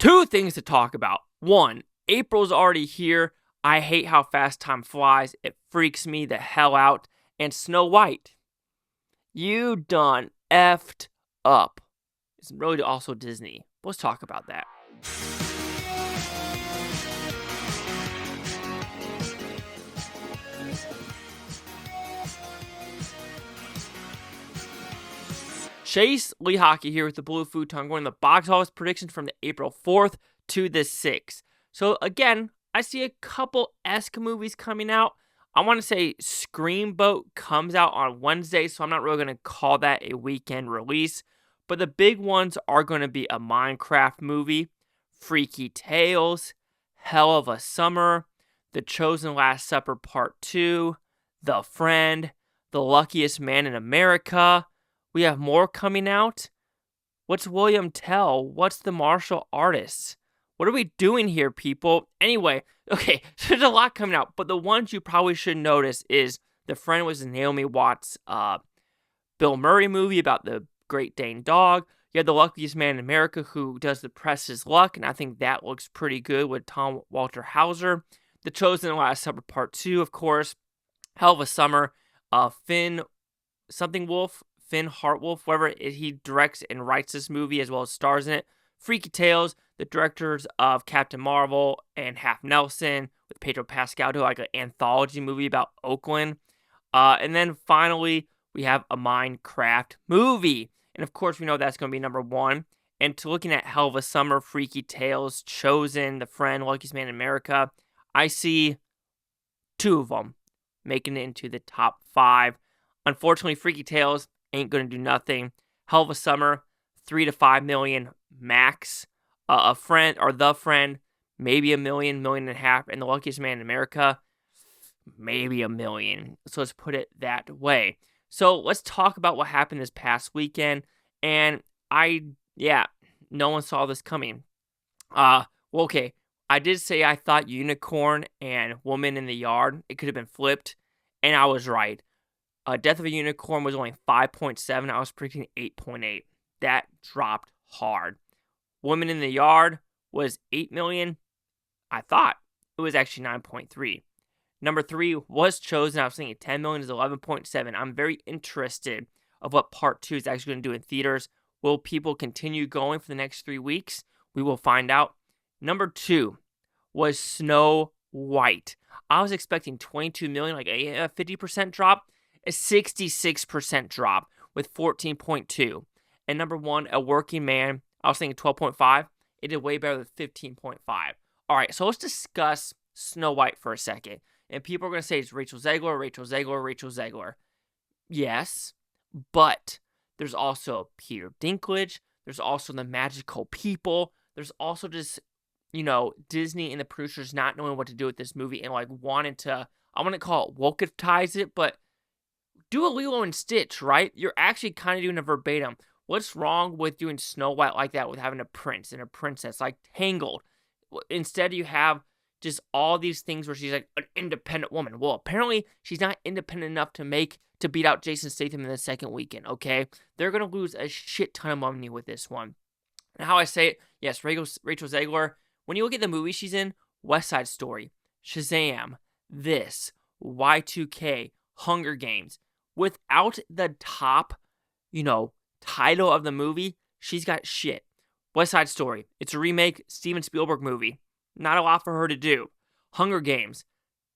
Two things to talk about. One, April's already here. I hate how fast time flies. It freaks me the hell out. And Snow White, you done effed up. It's really also Disney. Let's talk about that. Chase Lehocky here with the Blue Futon, going to the box office predictions from the April 4th to the 6th. So again, I see a couple esque movies coming out. I want to say Screamboat comes out on Wednesday, so I'm not really going to call that a weekend release. But the big ones are going to be a Minecraft movie, Freaky Tales, Hell of a Summer, The Chosen Last Supper Part 2, The Friend, The Luckiest Man in America. We have more coming out. What's William Tell? What's The Martial Artists? What are we doing here, people? Anyway, okay, so there's a lot coming out, but the ones you probably should notice is The Friend was Naomi Watts' Bill Murray movie about the Great Dane dog. You have The Luckiest Man in America, who does The Press Is Luck, and I think that looks pretty good with Tom Walter Hauser. The Chosen Last Supper Part 2, of course. Hell of a Summer. Finn Hartwolf, whoever he directs and writes this movie as well as stars in it. Freaky Tales, the directors of Captain Marvel and Half Nelson with Pedro Pascal, do like an anthology movie about Oakland. And then finally, we have a Minecraft movie. And of course, we know that's going to be number one. And to looking at Hell of a Summer, Freaky Tales, Chosen, The Friend, Luckiest Man in America, I see two of them making it into the top 5. Unfortunately, Freaky Tales ain't going to do nothing. Hell of a Summer, 3 to 5 million max. The Friend, maybe $1 million, $1.5 million. And The Luckiest Man in America, maybe $1 million. So let's put it that way. So let's talk about what happened this past weekend. And no one saw this coming. Okay. I did say I thought Unicorn and Woman in the Yard, it could have been flipped. And I was right. Death of a Unicorn was only 5.7. I was predicting 8.8. That dropped hard. Woman in the Yard was 8 million. I thought it was actually 9.3. Number 3 was Chosen. I was thinking 10 million is 11.7. I'm very interested of what part 2 is actually going to do in theaters. Will people continue going for the next 3 weeks? We will find out. Number 2 was Snow White. I was expecting 22 million, like a 50% drop. A 66% drop with 14.2. And number 1, A Working Man. I was thinking 12.5. It did way better than 15.5. All right, so let's discuss Snow White for a second. And people are going to say it's Rachel Zegler. Yes, but there's also Peter Dinklage. There's also the magical people. There's also just, Disney and the producers not knowing what to do with this movie and wanting to, I want to call it woketize it, but do a Lilo and Stitch, right? You're actually kind of doing a verbatim. What's wrong with doing Snow White like that with having a prince and a princess, like Tangled? Instead, you have just all these things where she's like an independent woman. Well, apparently, she's not independent enough to beat out Jason Statham in the second weekend, okay? They're going to lose a shit ton of money with this one. And how I say it, yes, Rachel Zegler, when you look at the movie she's in, West Side Story, Shazam, this, Y2K, Hunger Games, without the top, title of the movie, she's got shit. West Side Story, it's a remake, Steven Spielberg movie. Not a lot for her to do. Hunger Games,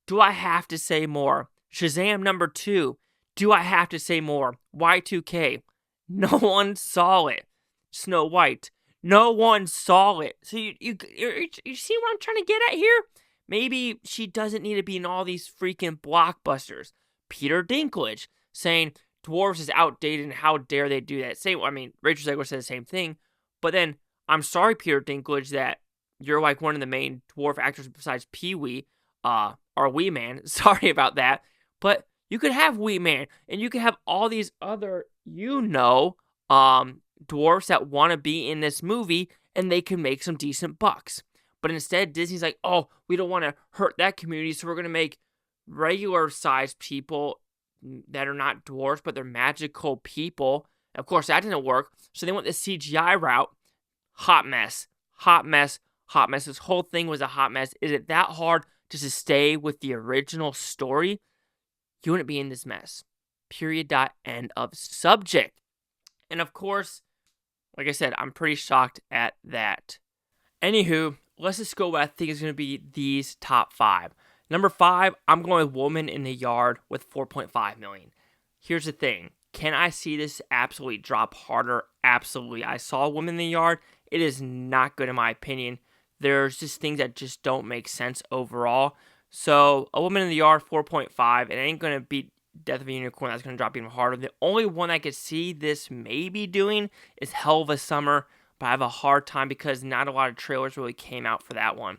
do I have to say more? Shazam number 2, do I have to say more? Y2K, no one saw it. Snow White, no one saw it. So you see what I'm trying to get at here? Maybe she doesn't need to be in all these freaking blockbusters. Peter Dinklage saying dwarves is outdated and how dare they do that. Rachel Zegler said the same thing, but then I'm sorry, Peter Dinklage, that you're like one of the main dwarf actors besides Pee-wee, or Wee Man. Sorry about that, but you could have Wee Man, and you could have all these other, dwarfs that want to be in this movie, and they can make some decent bucks. But instead, Disney's like, oh, we don't want to hurt that community, so we're going to make regular-sized people that are not dwarves, but they're magical people. Of course, that didn't work, so they went the CGI route. Hot mess. hot mess, hot mess. This whole thing was a hot mess. Is it that hard just to stay with the original story? You wouldn't be in this mess. Period. End of subject. And of course, like I said, I'm pretty shocked at that. Anywho, let's just go what I think is going to be these top 5. Number 5, I'm going with Woman in the Yard with 4.5 million. Here's the thing. Can I see this absolutely drop harder? Absolutely. I saw Woman in the Yard. It is not good in my opinion. There's just things that just don't make sense overall. So, A Woman in the Yard, 4.5. It ain't going to beat Death of a Unicorn. That's going to drop even harder. The only one I could see this maybe doing is Hell of a Summer, but I have a hard time because not a lot of trailers really came out for that one.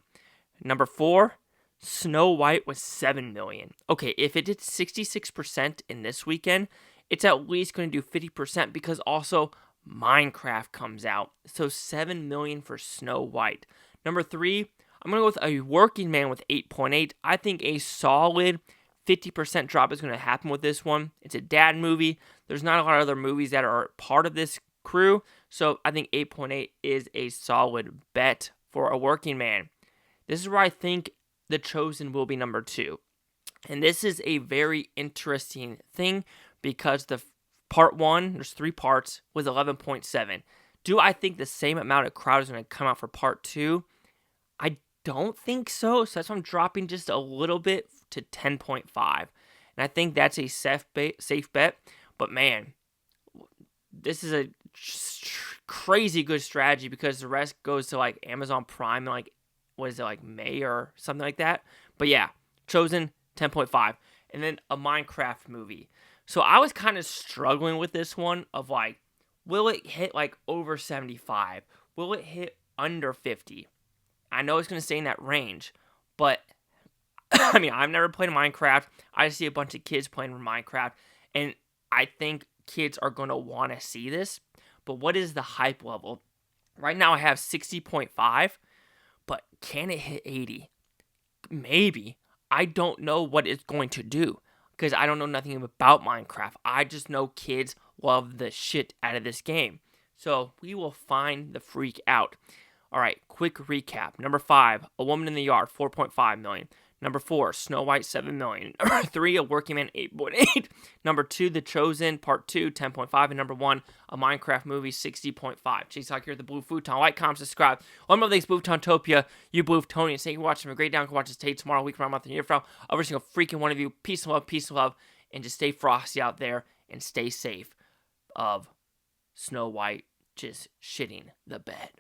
Number 4, Snow White with 7 million. Okay, if it did 66% in this weekend, it's at least going to do 50% because also Minecraft comes out. So 7 million for Snow White. Number 3, I'm going to go with A Working Man with 8.8. I think a solid 50% drop is going to happen with this one. It's a dad movie. There's not a lot of other movies that are part of this crew. So I think 8.8 is a solid bet for A Working Man. This is where I think The Chosen will be number 2. And this is a very interesting thing because the part 1, there's 3 parts, was 11.7. Do I think the same amount of crowd is going to come out for part 2? I don't think so. So that's why I'm dropping just a little bit to 10.5. And I think that's a safe bet. But man, this is a crazy good strategy because the rest goes to like Amazon Prime and like, what is it, like May or something like that. But yeah, Chosen, 10.5. And then a Minecraft movie. So I was kind of struggling with this one of like, will it hit like over 75? Will it hit under 50? I know it's going to stay in that range, but I mean, I've never played Minecraft. I see a bunch of kids playing Minecraft, and I think kids are going to want to see this. But what is the hype level? Right now I have 60.5, but can it hit 80? Maybe. I don't know what it's going to do because I don't know nothing about Minecraft. I just know kids love the shit out of this game. So we will find the freak out. All right, quick recap. Number 5, A Woman in the Yard, 4.5 million. Number 4, Snow White, 7 million. Number 3, A Working Man, 8.8. Number 2, The Chosen, Part 2, 10.5. And number 1, a Minecraft movie, 60.5. Chase Hawk here at the Blue Futon. Like, comment, subscribe. One more things, Bluetontopia. You Blue Tony. And thank you for watching. Have a great day. You can watch this tape tomorrow, week, around month, and year from. Every single freaking one of you. Peace and love. And just stay frosty out there and stay safe of Snow White just shitting the bed.